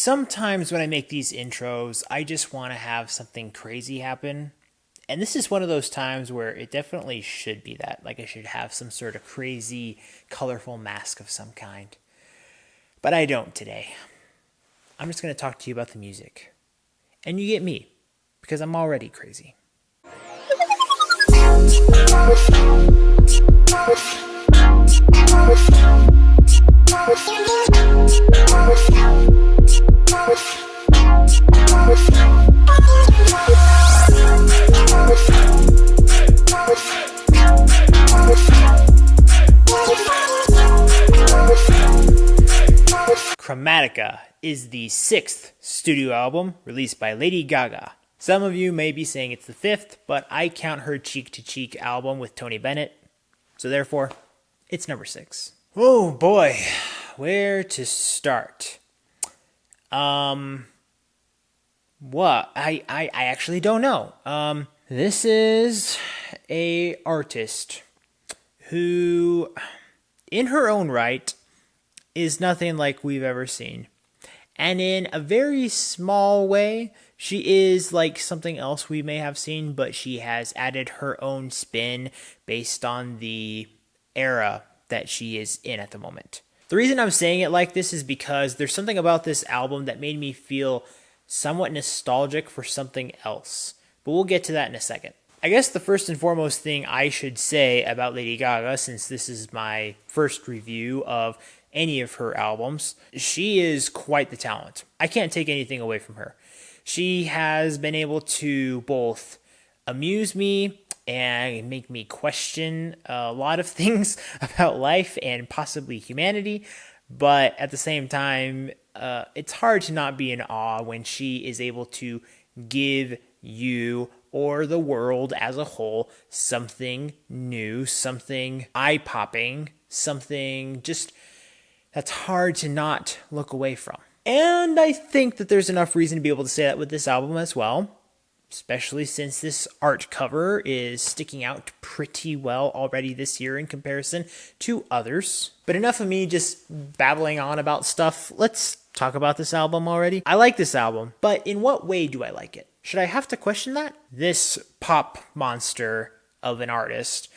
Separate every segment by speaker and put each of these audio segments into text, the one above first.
Speaker 1: Sometimes when I make these intros, I just want to have something crazy happen. And this is one of those times where it definitely should be that. Like I should have some sort of crazy, colorful mask of some kind. But I don't today. I'm just going to talk to you about the music. And you get me, because I'm already crazy. Chromatica is the 6th studio album released by Lady Gaga. Some of you may be saying it's the 5th, but I count her Cheek to Cheek album with Tony Bennett, so therefore, it's number 6. Oh boy, where to start? What? I actually don't know. This is a artist who, in her own right, is nothing like we've ever seen. And in a very small way, she is like something else we may have seen, but she has added her own spin based on the era that she is in at the moment. The reason I'm saying it like this is because there's something about this album that made me feel somewhat nostalgic for something else. But we'll get to that in a second. I guess the first and foremost thing I should say about Lady Gaga, since this is my first review of any of her albums, she is quite the talent. I can't take anything away from her. She has been able to both amuse me and make me question a lot of things about life and possibly humanity, but at the same time, it's hard to not be in awe when she is able to give you or the world as a whole something new, something eye-popping, something just that's hard to not look away from. And I think that there's enough reason to be able to say that with this album as well, especially since this art cover is sticking out pretty well already this year in comparison to others. But enough of me just babbling on about stuff. Let's talk about this album already. I like this album, but in what way do I like it? Should I have to question that? This pop monster of an artist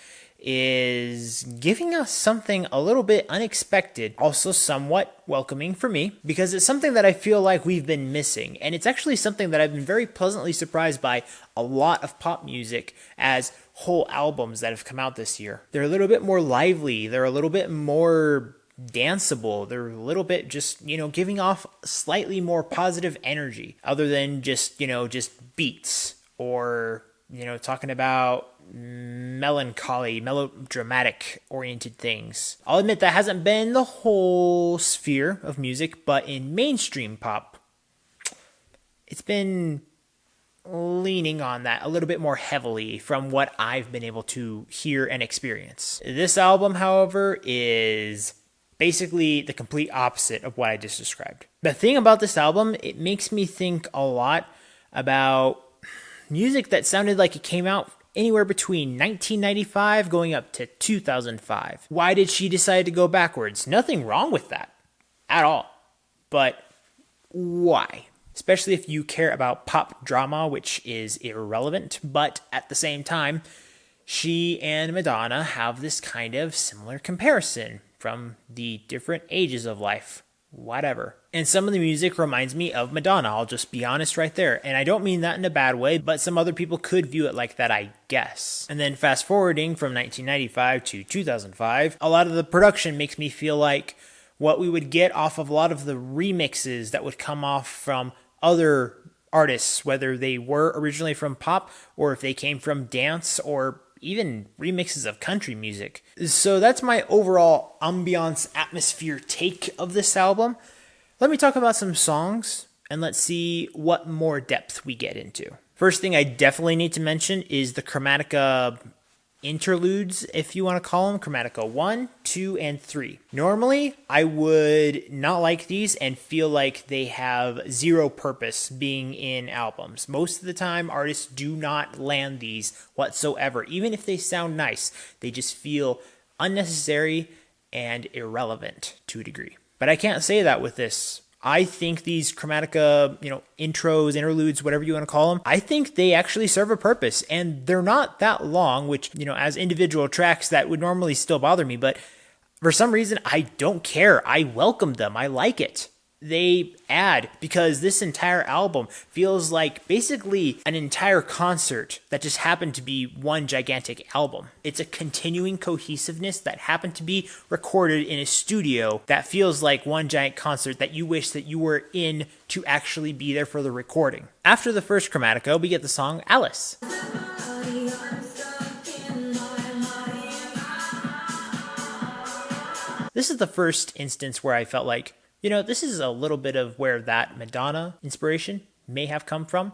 Speaker 1: is giving us something a little bit unexpected, also somewhat welcoming for me, because it's something that I feel like we've been missing, and it's actually something that I've been very pleasantly surprised by a lot of pop music as whole albums that have come out this year. They're a little bit more lively, they're a little bit more danceable, they're a little bit just, giving off slightly more positive energy, other than just beats, or, talking about melancholy, melodramatic oriented things. I'll admit that hasn't been the whole sphere of music, but in mainstream pop, it's been leaning on that a little bit more heavily from what I've been able to hear and experience. This album, however, is basically the complete opposite of what I just described. The thing about this album, it makes me think a lot about music that sounded like it came out anywhere between 1995 going up to 2005. Why did she decide to go backwards? Nothing wrong with that at all. But why? Especially if you care about pop drama, which is irrelevant. But at the same time, she and Madonna have this kind of similar comparison from the different ages of life. Whatever. And some of the music reminds me of Madonna, I'll just be honest right there. And I don't mean that in a bad way, but some other people could view it like that, I guess. And then fast forwarding from 1995 to 2005, a lot of the production makes me feel like what we would get off of a lot of the remixes that would come off from other artists, whether they were originally from pop or if they came from dance or even remixes of country music. So that's my overall ambiance atmosphere take of this album. Let me talk about some songs and let's see what more depth we get into. First thing I definitely need to mention is the Chromatica interludes, if you want to call them, Chromatica 1, 2, and 3. Normally, I would not like these and feel like they have zero purpose being in albums. Most of the time, artists do not land these whatsoever. Even if they sound nice, they just feel unnecessary and irrelevant to a degree. But I can't say that with this I think these Chromatica, intros, interludes, whatever you want to call them, I think they actually serve a purpose, and they're not that long, which, as individual tracks that would normally still bother me, but for some reason, I don't care. I welcome them. I like it. They add, because this entire album feels like basically an entire concert that just happened to be one gigantic album. It's a continuing cohesiveness that happened to be recorded in a studio that feels like one giant concert that you wish that you were in to actually be there for the recording. After the first Chromatica, we get the song Alice. This is the first instance where I felt like, this is a little bit of where that Madonna inspiration may have come from,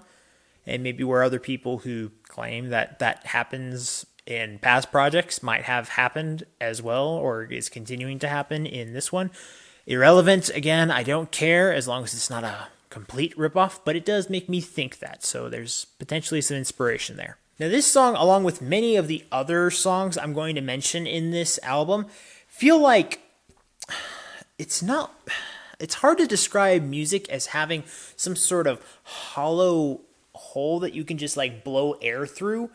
Speaker 1: and maybe where other people who claim that that happens in past projects might have happened as well, or is continuing to happen in this one. Irrelevant, again, I don't care as long as it's not a complete ripoff, but it does make me think that, so there's potentially some inspiration there. Now this song, along with many of the other songs I'm going to mention in this album, feel like it's hard to describe music as having some sort of hollow hole that you can just like blow air through,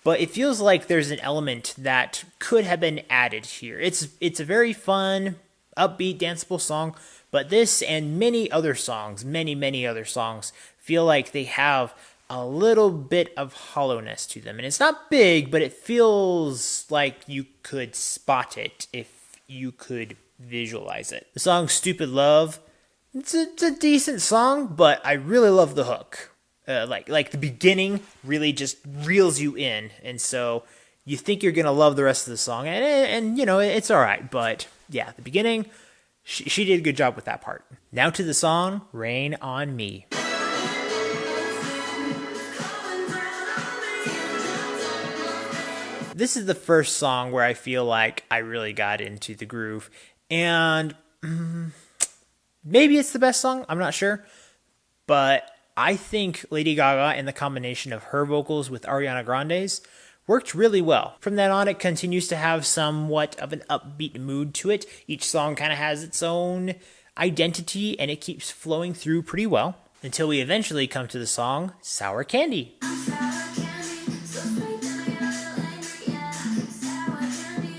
Speaker 1: but it feels like there's an element that could have been added here. It's a very fun, upbeat, danceable song, but this and many other songs, many other songs, feel like they have a little bit of hollowness to them. And it's not big, but it feels like you could spot it if you could visualize it. The song Stupid Love, it's a decent song, but I really love the hook. Like the beginning really just reels you in, and so you think you're gonna love the rest of the song, and it's all right. But yeah, the beginning, she did a good job with that part. Now to the song Rain on Me. This is the first song where I feel like I really got into the groove. And maybe it's the best song, I'm not sure. But I think Lady Gaga and the combination of her vocals with Ariana Grande's worked really well. From then on, it continues to have somewhat of an upbeat mood to it. Each song kind of has its own identity, and it keeps flowing through pretty well until we eventually come to the song Sour Candy.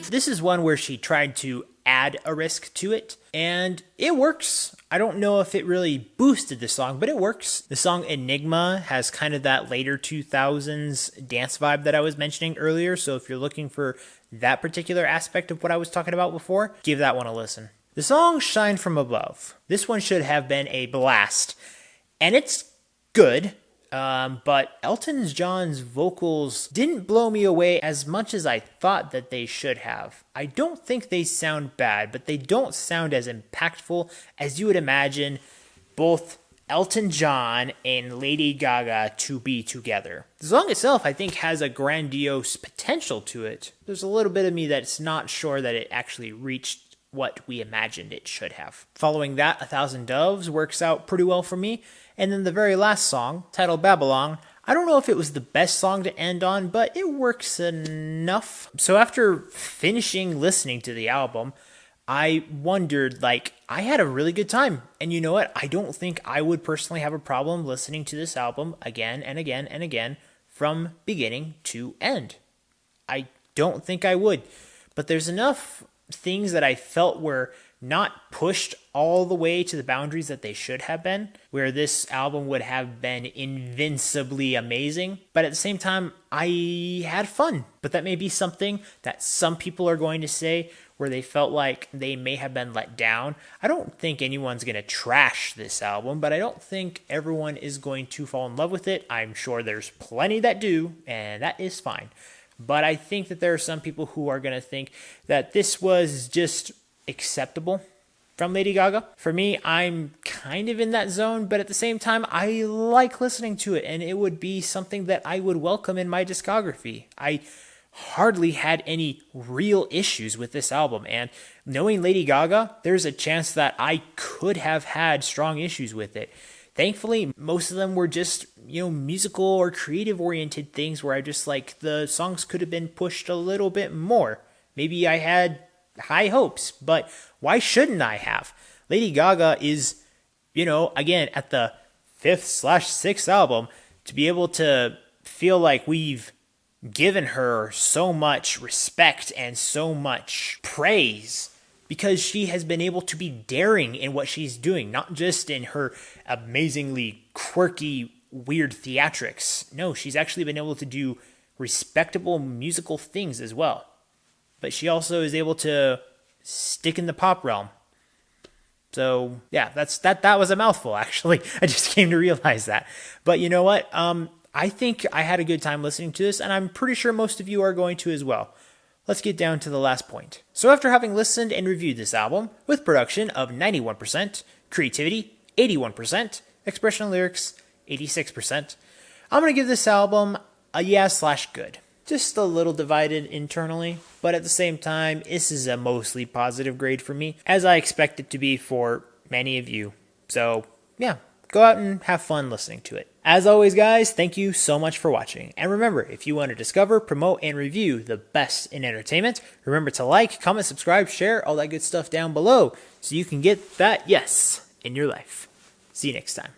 Speaker 1: This is one where she tried to add a risk to it, and it works. I don't know if it really boosted the song, but it works. The song Enigma has kind of that later 2000s dance vibe that I was mentioning earlier, so if you're looking for that particular aspect of what I was talking about before, give that one a listen. The song Shine From Above. This one should have been a blast, and it's good. But Elton John's vocals didn't blow me away as much as I thought that they should have. I don't think they sound bad, but they don't sound as impactful as you would imagine both Elton John and Lady Gaga to be together. The song itself, I think, has a grandiose potential to it. There's a little bit of me that's not sure that it actually reached what we imagined it should have. Following that, A Thousand Doves works out pretty well for me. And then the very last song, titled Babylon, I don't know if it was the best song to end on, but it works enough. So after finishing listening to the album, I wondered, I had a really good time. And you know what? I don't think I would personally have a problem listening to this album again and again and again from beginning to end. I don't think I would. But there's enough things that I felt were not pushed all the way to the boundaries that they should have been, where this album would have been invincibly amazing. But at the same time, I had fun. But that may be something that some people are going to say where they felt like they may have been let down. I don't think anyone's going to trash this album, but I don't think everyone is going to fall in love with it. I'm sure there's plenty that do, and that is fine. But I think that there are some people who are going to think that this was just acceptable from Lady Gaga. For me, I'm kind of in that zone, but at the same time, I like listening to it, and it would be something that I would welcome in my discography. I hardly had any real issues with this album, and knowing Lady Gaga, there's a chance that I could have had strong issues with it. Thankfully, most of them were just, musical or creative oriented things where I just the songs could have been pushed a little bit more. Maybe I had high hopes, but why shouldn't I have? Lady Gaga is again, at the 5th/6th album, to be able to feel like we've given her so much respect and so much praise because she has been able to be daring in what she's doing, not just in her amazingly quirky, weird theatrics. No, she's actually been able to do respectable musical things as well. But she also is able to stick in the pop realm. So yeah, that was a mouthful, actually. I just came to realize that. But you know what? I think I had a good time listening to this, and I'm pretty sure most of you are going to as well. Let's get down to the last point. So after having listened and reviewed this album, with production of 91%, creativity 81%, expression and lyrics 86%, I'm going to give this album a yeah/good. Just a little divided internally, but at the same time, this is a mostly positive grade for me, as I expect it to be for many of you. So yeah, go out and have fun listening to it. As always, guys, thank you so much for watching. And remember, if you want to discover, promote, and review the best in entertainment, remember to like, comment, subscribe, share, all that good stuff down below so you can get that yes in your life. See you next time.